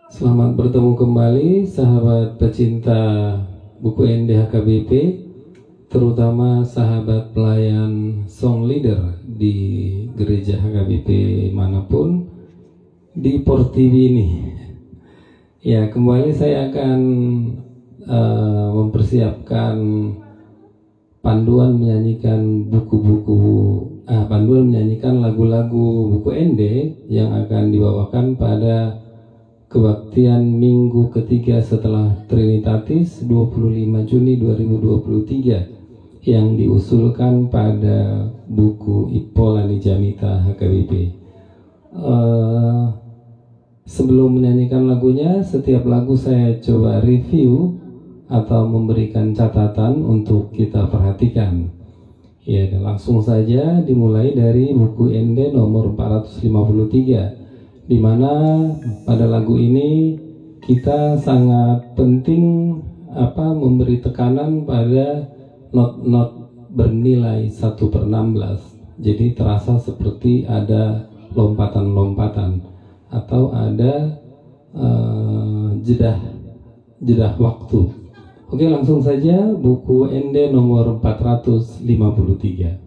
Selamat bertemu kembali sahabat pecinta buku ND HKBP, terutama sahabat pelayan song leader di gereja HKBP manapun di Port TV ini. Ya, kembali saya akan mempersiapkan panduan menyanyikan panduan menyanyikan lagu-lagu buku ND yang akan dibawakan pada kebaktian minggu ketiga setelah Trinitatis 25 Juni 2023 yang diusulkan pada buku Ippola Nijamita HKBP. Sebelum menyanyikan lagunya, setiap lagu saya coba review atau memberikan catatan untuk kita perhatikan. Ya, dan langsung saja dimulai dari buku ND nomor 453, di mana pada lagu ini kita sangat penting memberi tekanan pada not bernilai 1/16. Jadi terasa seperti ada lompatan-lompatan atau ada jedah waktu. Oke, langsung saja buku ND nomor 453.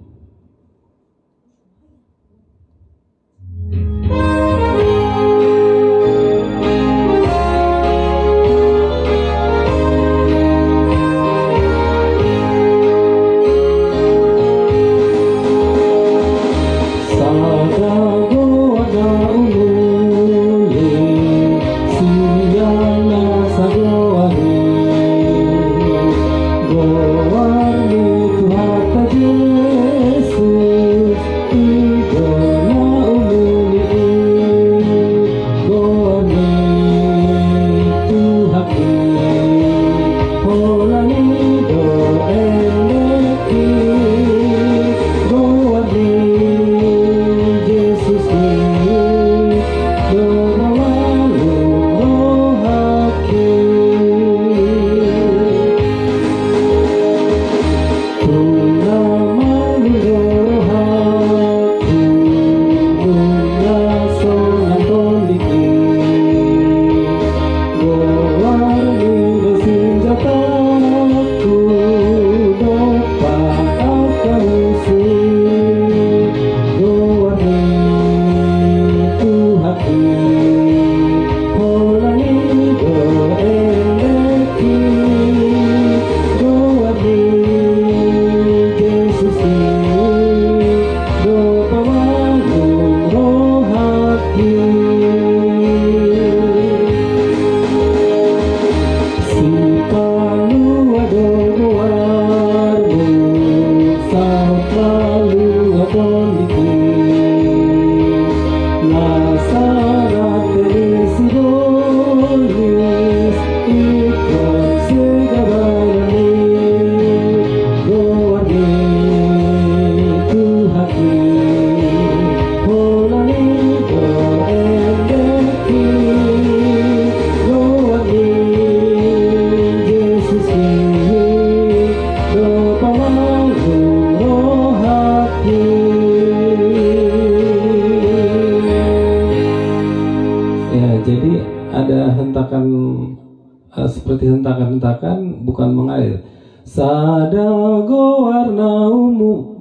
Seperti hentakan-hentakan bukan mengalir. Sadago warna ungu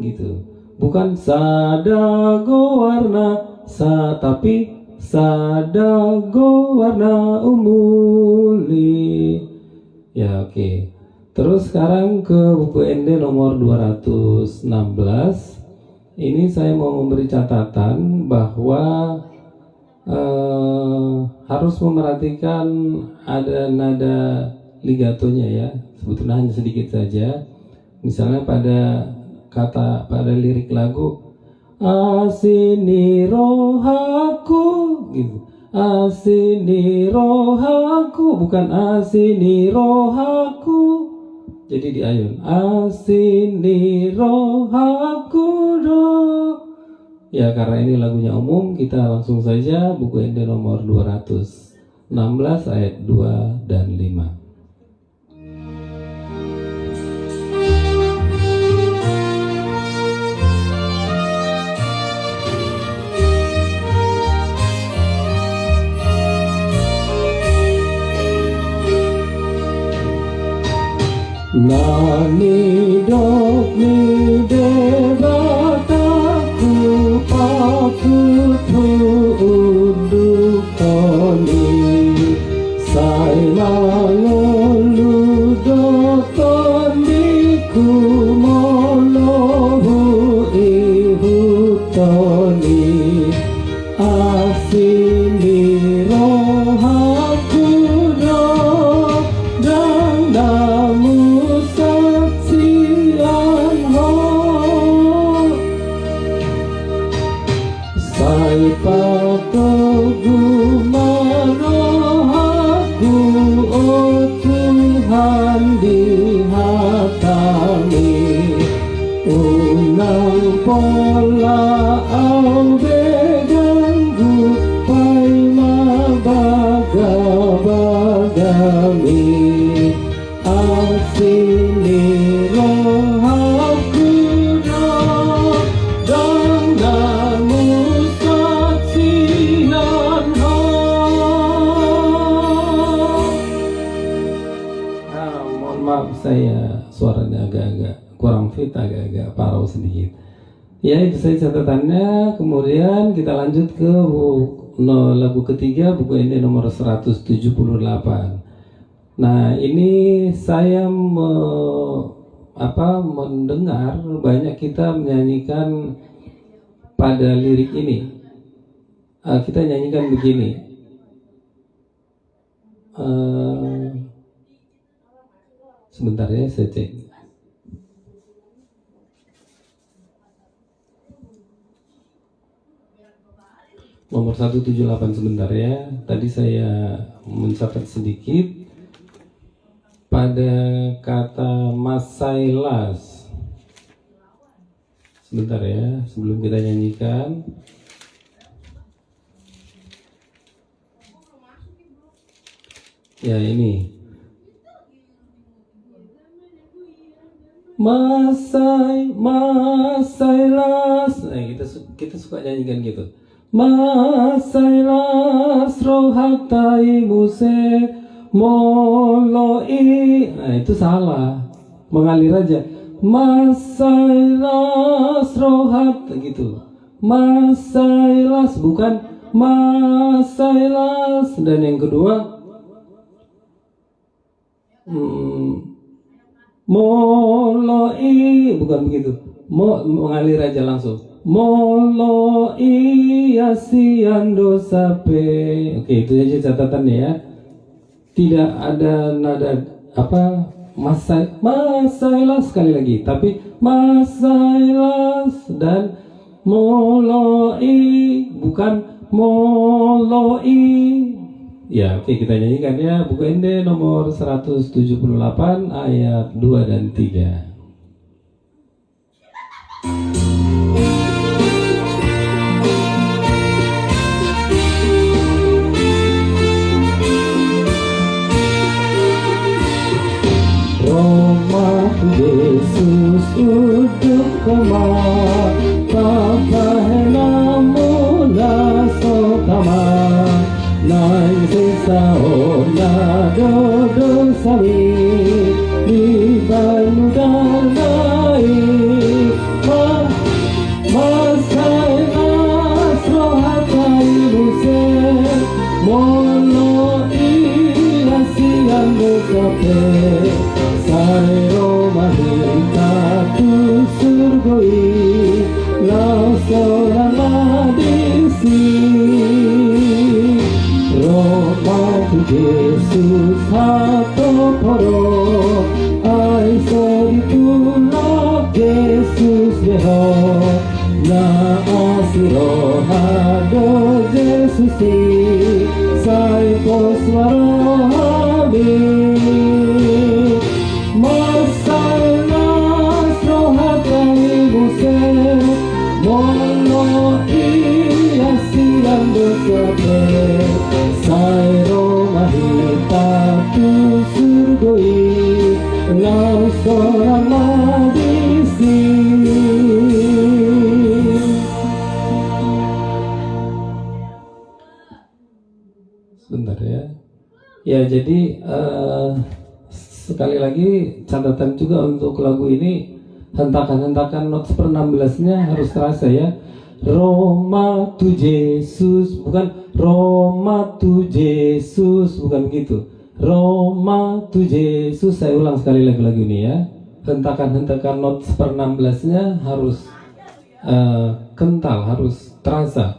gitu. Bukan sadago warna tapi sadago warna ungu. Ya, oke. Terus sekarang ke buku ND nomor 216. Ini saya mau memberi catatan bahwa harus memerhatikan ada nada ligatonya ya. Sebetulnya hanya sedikit saja. Misalnya pada lirik lagu Asini rohaku gitu. Asini rohaku, bukan asini rohaku. Jadi diayun asini rohaku do. Ya, karena ini lagunya umum, kita langsung saja buku ND nomor 216 ayat 2 dan 5. Nani dok ni devataku paputu unduk toni sai malolu dokoni kumonohu ihu toni asini rohaku do dan namu saksian ho sai patogu marohaku oh Tuhan di hatami unang pola au beganggu pai mabaga-bagami asini rohaku do dan namu saksian ho. Mohon maaf saya suaranya agak-agak kurang fit, agak-agak parau sedikit. Ya itu saja catatannya. Kemudian kita lanjut ke lagu ketiga, buku ini nomor 178. Nah ini saya mendengar banyak kita menyanyikan pada lirik ini. Kita nyanyikan begini. Sebentar ya, saya cek. Nomor 178 sebentar ya. Tadi saya mencatat sedikit pada kata masailas. Sebentar ya, sebelum kita nyanyikan. Ya ini. Masailas. Nah, kita suka nyanyikan gitu. Masailas rohatai muse moloi. Nah itu salah, mengalir aja. Masailas rohat gitu. Masailas bukan masailas. Dan yang kedua moloi bukan begitu. Mengalir aja langsung. Moloi asiando sape. Oke, itu aja catatannya ya. Tidak ada nada masailas sekali lagi, tapi masailas dan moloi bukan moloi. Ya, oke, kita nyanyikan ya. Buku Ende nomor 178 ayat 2 dan 3. Rumah Yesus uduk kemar, papahena mula sokama, naik sisa ona dodo sami, di banu dan naik, masailas rohatai muse, mono iasian besape. Sairo mahita tu surgoi lau seorang madisi Roma tu Yesus hato poro ai soritu la Yesus beho na asiro hado Yesusi sai poswaro habi masailas rohatai muse mono iasian besape sairo mahita tu surgoi lau seorang madisi. Sebentar ya. Ya jadi sekali lagi catatan juga untuk lagu ini, hentakan-hentakan not per 16-nya harus terasa ya. Roma tu Yesus, bukan Roma tu Yesus, bukan gitu. Roma tu Yesus. Saya ulang sekali lagi lagu ini ya. Hentakan-hentakan not per 16-nya harus kental, harus terasa.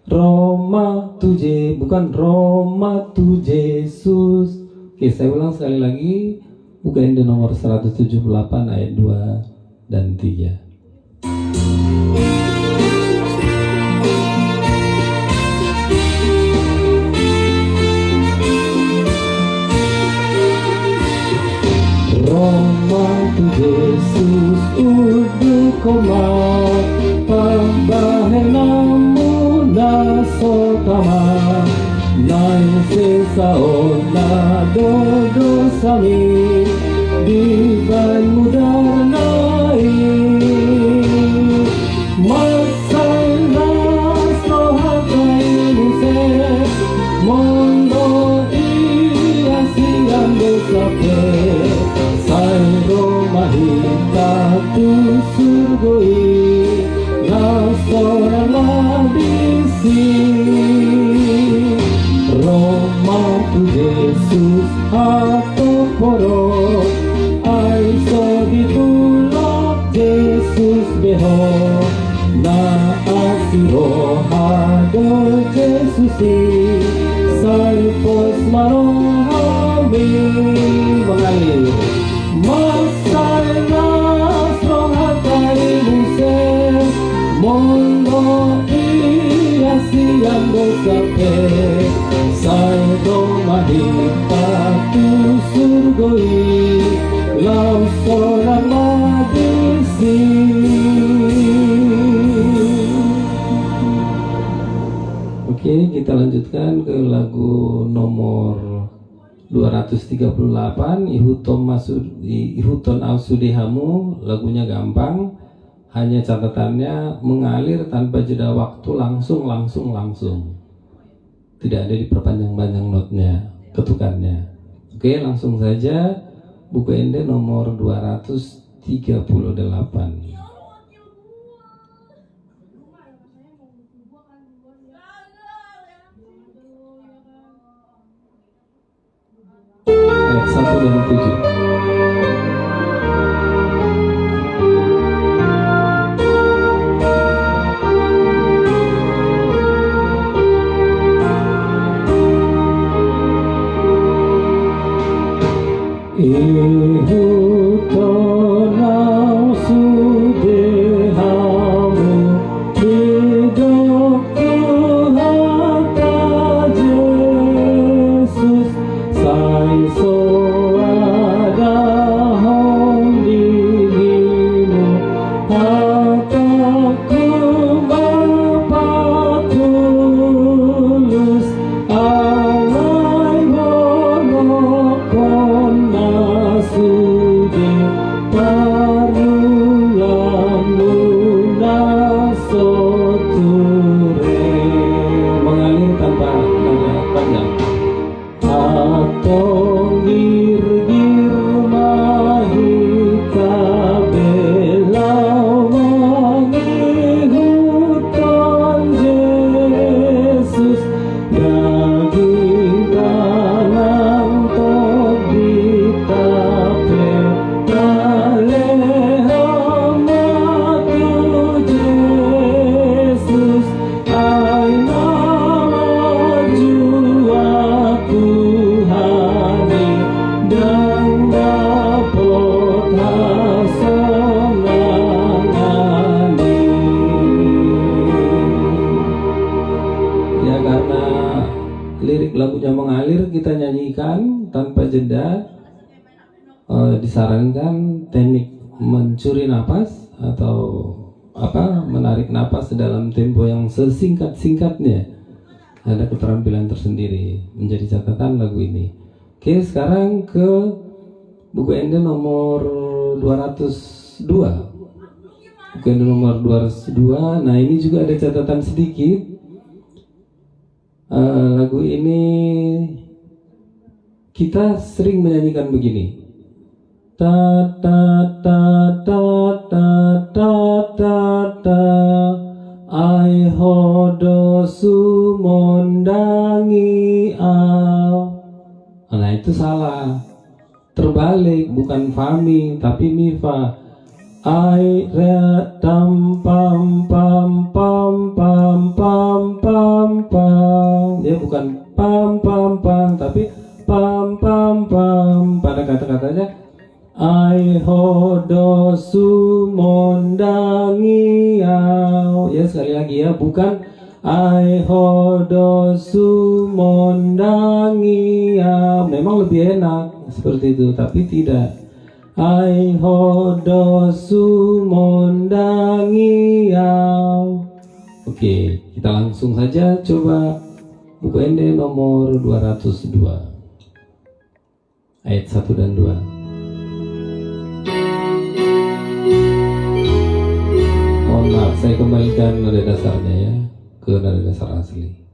Roma tu Yesus, bukan Roma tu Yesus. Oke, saya ulang sekali lagi. Buka Inde nomor 178 ayat 2 dan 3. Roma tu Yesus udu koma pambahenamu nasotama nai sesao na dodo sami diban mudanai masalah sohakai muse mondo iya siang besape mahita tu surgoi nasora labisi Roma tu Yesus atau poro ai so ditulak Yesus beho na asiro hado Yesusi salpos marohami mengalir masalah sohakai muse mondo iya siang besape saldo mahita tu surgoi lau sorang magisi. Oke, kita lanjutkan ke lagu nomor 238, Ihuton Ausudehamu. Lagunya gampang, hanya catatannya mengalir tanpa jeda waktu, langsung. Tidak ada diperpanjang-panjang notnya, ketukannya. Oke, langsung saja. Buku Inde nomor 238. Ayat 1 dan 7. Ihuton Ausudehamu hidup Tuhan Yesus sai soada hong dirimu hataku Bapa tulus alai monokon nasude parulang lunasoture mengalir tanpa panjang. Atong gir-gir mahita belau mangihuton Yesus daging danang tobitape kalehama tu Yesus ay maju aku hani dan dapat hasanangani. Ya, karena lirik lagunya mengalir, kita nyanyikan tanpa jeda. Disarankan teknik mencuri napas atau menarik napas dalam tempo yang sesingkat-singkatnya. Ada keterampilan tersendiri, menjadi catatan lagu ini. Oke, sekarang ke buku Inde nomor 202. Buku Inde nomor 202. Nah, ini juga ada catatan sedikit. Lagu ini kita sering menyanyikan begini. ta ta ta ta ta ta ta ta ai hodo sumondangi au. Nah itu salah, terbalik, bukan fami tapi mifa. Ai re tam pam pam pam pam pam pam pam. Dia bukan pam pam pam tapi pam pam pam. Pada kata-katanya ai hodo sumondangi au. Ya sekali lagi ya, bukan ai hodo sumondangi au. Memang lebih enak seperti itu, tapi tidak. Ai hodo sumondangi au. Oke, kita langsung saja coba buku Ende nomor 202 ayat 1 dan 2. Mohon maaf, saya kembalikan nada dasarnya ya ke nada dasar asli.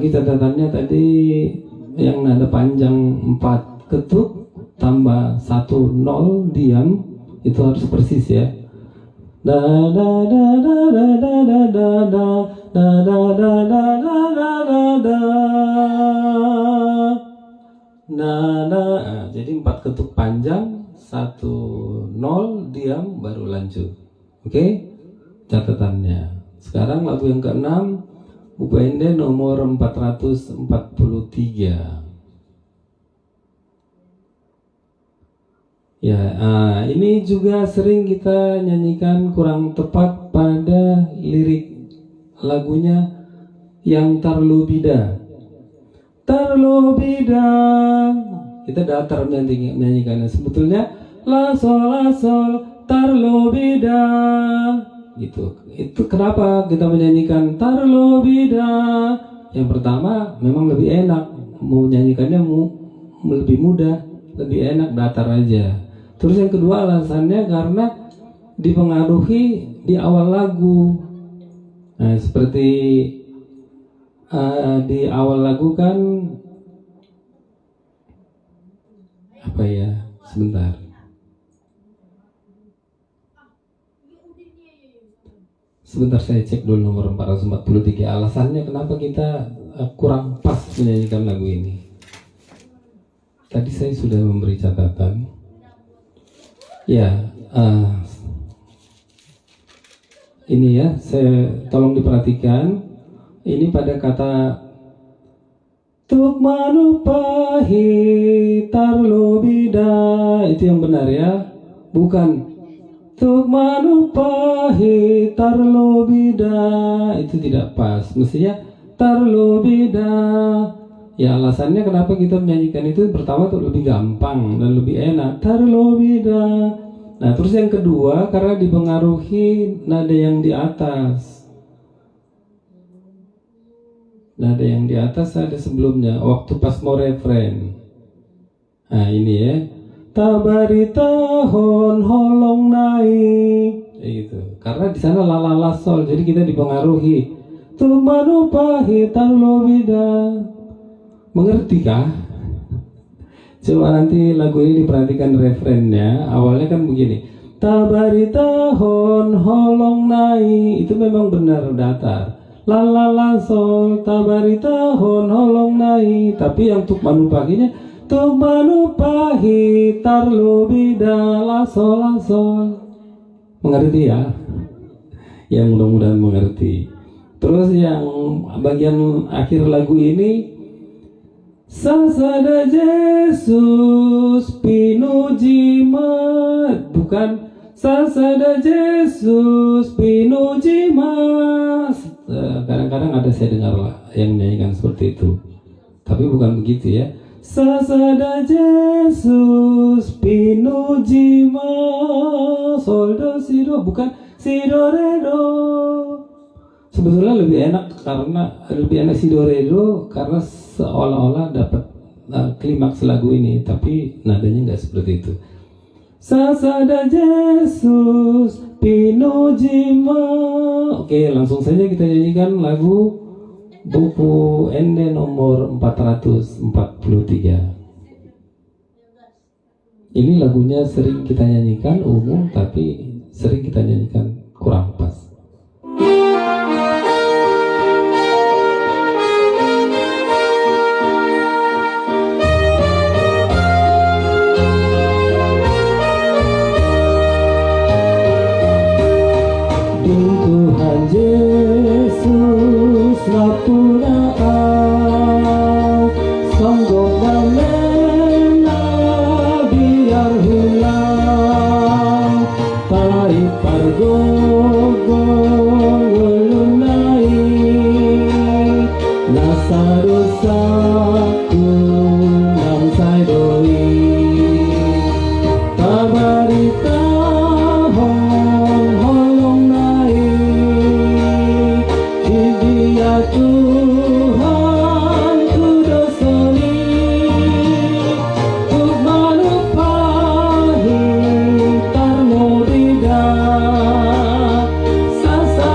Catatannya tadi yang nada panjang 4 ketuk tambah 1 0 diam itu harus persis ya. Da da da da da da da da da da da da da da da da da. Nah, jadi 4 ketuk panjang 1 0 diam baru lanjut. Oke? Catatannya. Sekarang lagu yang ke-6 buku Ende nomor 443. Ya, ini juga sering kita nyanyikan kurang tepat pada lirik lagunya yang tarlubida. Tarlubida. Kita datar menyanyikannya. Sebetulnya la sol tarlubida. Gitu. Itu kenapa kita menyanyikan tarlubida? Yang pertama memang lebih enak, mau nyanyikannya lebih mudah, lebih enak datar aja. Terus yang kedua alasannya karena dipengaruhi di awal lagu. Nah, seperti di awal lagu kan apa ya? Sebentar. Sebentar saya cek dulu nomor 443. Alasannya kenapa kita kurang pas menyanyikan lagu ini. Tadi saya sudah memberi catatan. Ya, ini ya, saya tolong diperhatikan. Ini pada kata Tuk manupahi tarlobida. Itu yang benar ya. Bukan tuk manupahi tarlobida. Itu tidak pas. Mestinya tarlobida. Ya alasannya kenapa kita menyanyikan itu, pertama tuh lebih gampang dan lebih enak. Tarlobida. Nah terus yang kedua karena dipengaruhi nada yang di atas. Nada yang di atas ada sebelumnya waktu pas mau refren. Nah ini ya. Tabari tahun holong naik. Gitu. Karena di sana la la la sol, jadi kita dipengaruhi. Tumanupahi tarlobida. Mengerti kah? Coba nanti lagu ini diperhatikan refrennya. Awalnya kan begini. Tabari tahun holong naik. Itu memang benar datar. La la la sol tabari tahun holong nai. Tapi yang tuk manupahinya tuk manupahi tarlobida la sol. Mengerti ya? Yang mudah-mudahan mengerti. Terus yang bagian akhir lagu ini, Sasada Yesus pinujimat. Bukan Sasada Yesus pinujimat. Kadang-kadang ada saya dengar lah yang menyanyikan seperti itu, tapi bukan begitu ya. Sasada Yesus pinujima sol do si do, bukan si do re do. Sebetulnya lebih enak si do re do karena seolah-olah dapat klimaks lagu ini, tapi nadanya nggak seperti itu. Sasada Yesus pinujima. Oke, langsung saja kita nyanyikan lagu buku Ende nomor 443. Ini lagunya sering kita nyanyikan umum, tapi sering kita nyanyikan kurang pas. Tuhan Yesus lapuraan songgok damena biar hilang tai pargogo ulunai nasadosaku nam saidoi tabarita Tuhan ku dosani tuk manupahi tarlobida sasa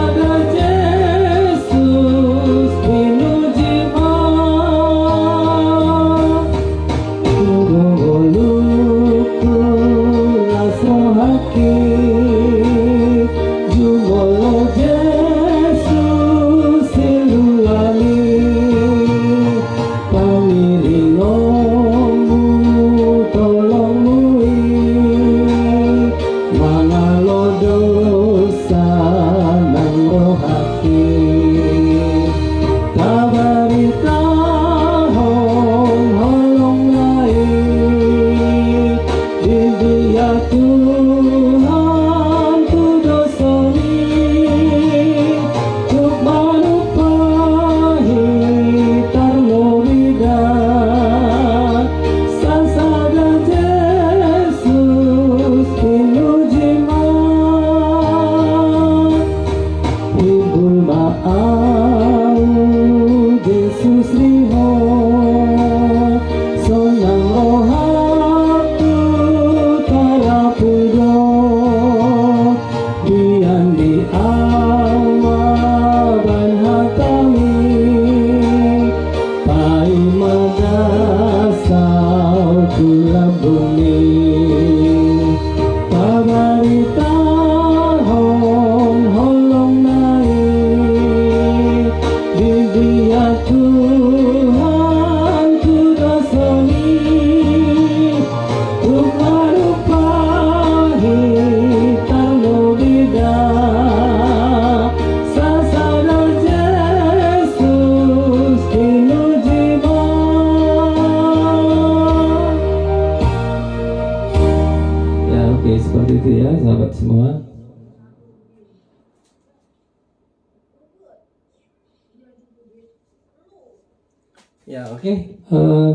Ya, oke.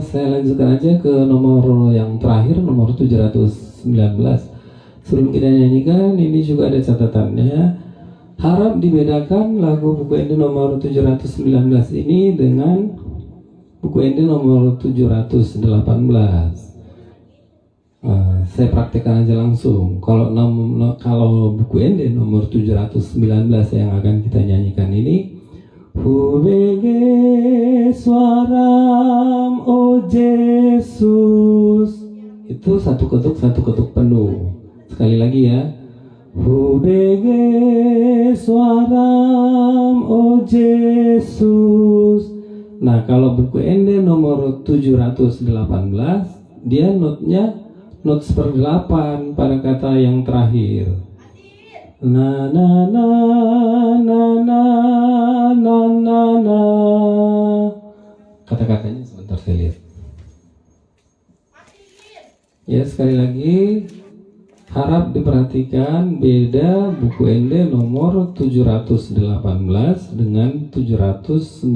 Saya lanjutkan aja ke nomor yang terakhir, nomor 719. Sebelum kita nyanyikan, ini juga ada catatannya. Harap dibedakan lagu buku Ende nomor 719 ini dengan buku Ende nomor 718. Saya praktekkan aja langsung. Kalau buku Ende nomor 719 yang akan kita nyanyikan ini, Hubege suaram o Yesus, itu satu ketuk penuh. Sekali lagi ya, Hubege suaram o Yesus. Nah, kalau buku Ende nomor 718, dia not seperdelapan pada kata yang terakhir. Na na na na na na na na. Kata-katanya sebentar saya lihat. Ya, sekali lagi harap diperhatikan beda buku Ende nomor 718 dengan 719.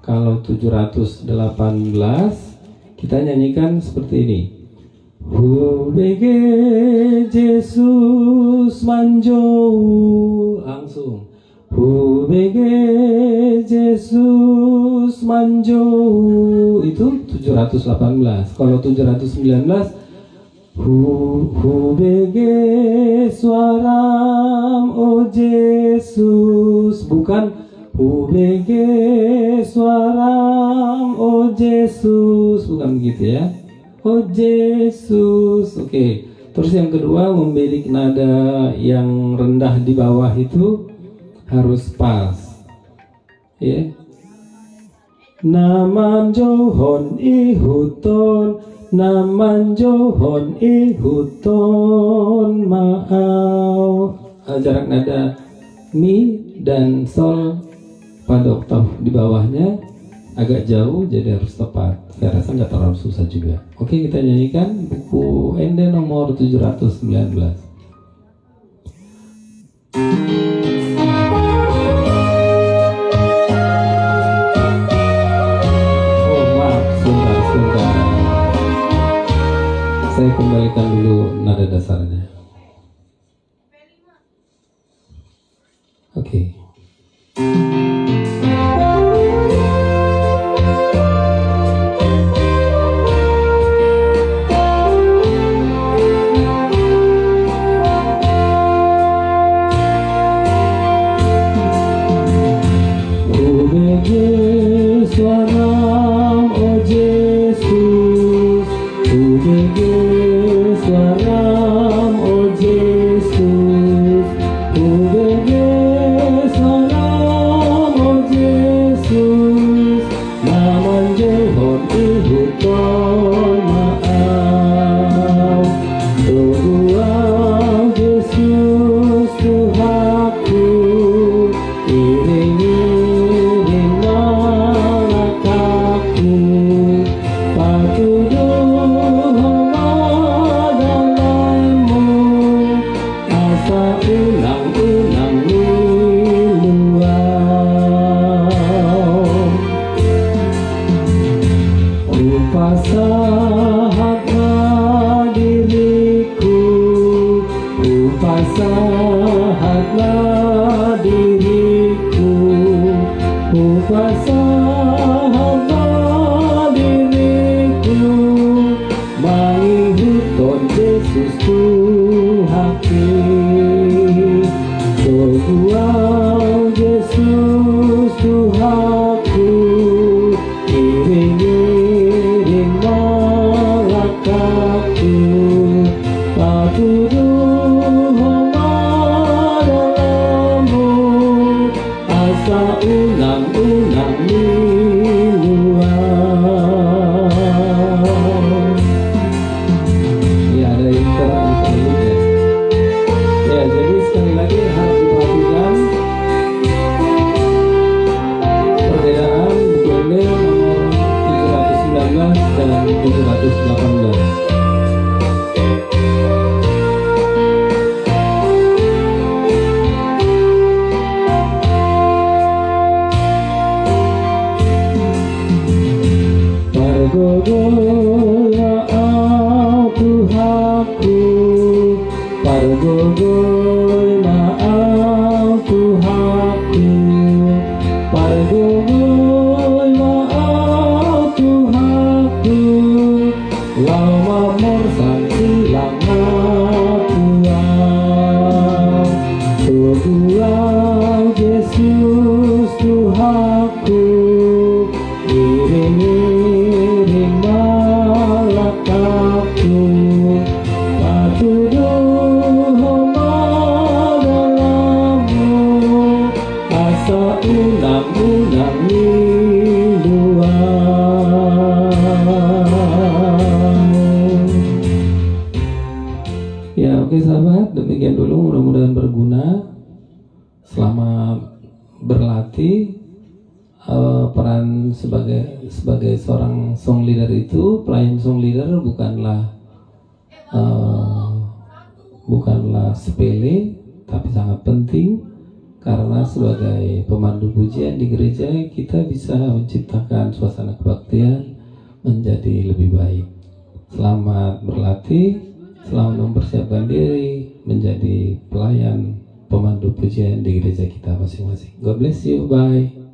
Kalau 718 kita nyanyikan seperti ini. Hubege Yesus manjou, langsung. Hubege Yesus manjou, itu 718. Kalau 719, Hubege suaram o Yesus, bukan Hubege suaram o Yesus, bukan begitu ya. Oh Yesus, oke. Terus yang kedua, membidik nada yang rendah di bawah itu harus pas, ya. Naman johon ihuton, naman johon ihuton maaf. Jarak nada mi dan sol pada oktav di bawahnya agak jauh, jadi harus tepat. Saya rasa nggak terlalu susah juga. Oke, kita nyanyikan buku Ende nomor 719. Oh maaf, sebentar. Saya kembalikan dulu nada dasarnya. Oke. Suaram o Yesus, Hubege suaram o Yesus, Hubege suaram o Yesus, naman johon ihuton maaf, doa Yesus Tuhanku, iringi pasahatlah diriku, pasahatlah diriku, pasahatlah diriku, mangihuton Yesus Tuhanku, doa Yesus Tuhanku, iring-iring malakaku, patuduh dalammu, asa ulang-ulang liluan. Ya, ada yang terang-terangnya. Ya, jadi sekali lagi harus diperhatikan perbedaan buku Ende nomor 719 dan 718. Oke sahabat, demikian dulu, mudah-mudahan berguna. Selama berlatih peran sebagai seorang song leader itu, pelayan song leader bukanlah sepele, tapi sangat penting. Karena sebagai pemandu pujian di gereja, kita bisa menciptakan suasana kebaktian menjadi lebih baik. Selamat berlatih, selamat mempersiapkan diri menjadi pelayan pemandu pujian di gereja kita masing-masing. God bless you, bye.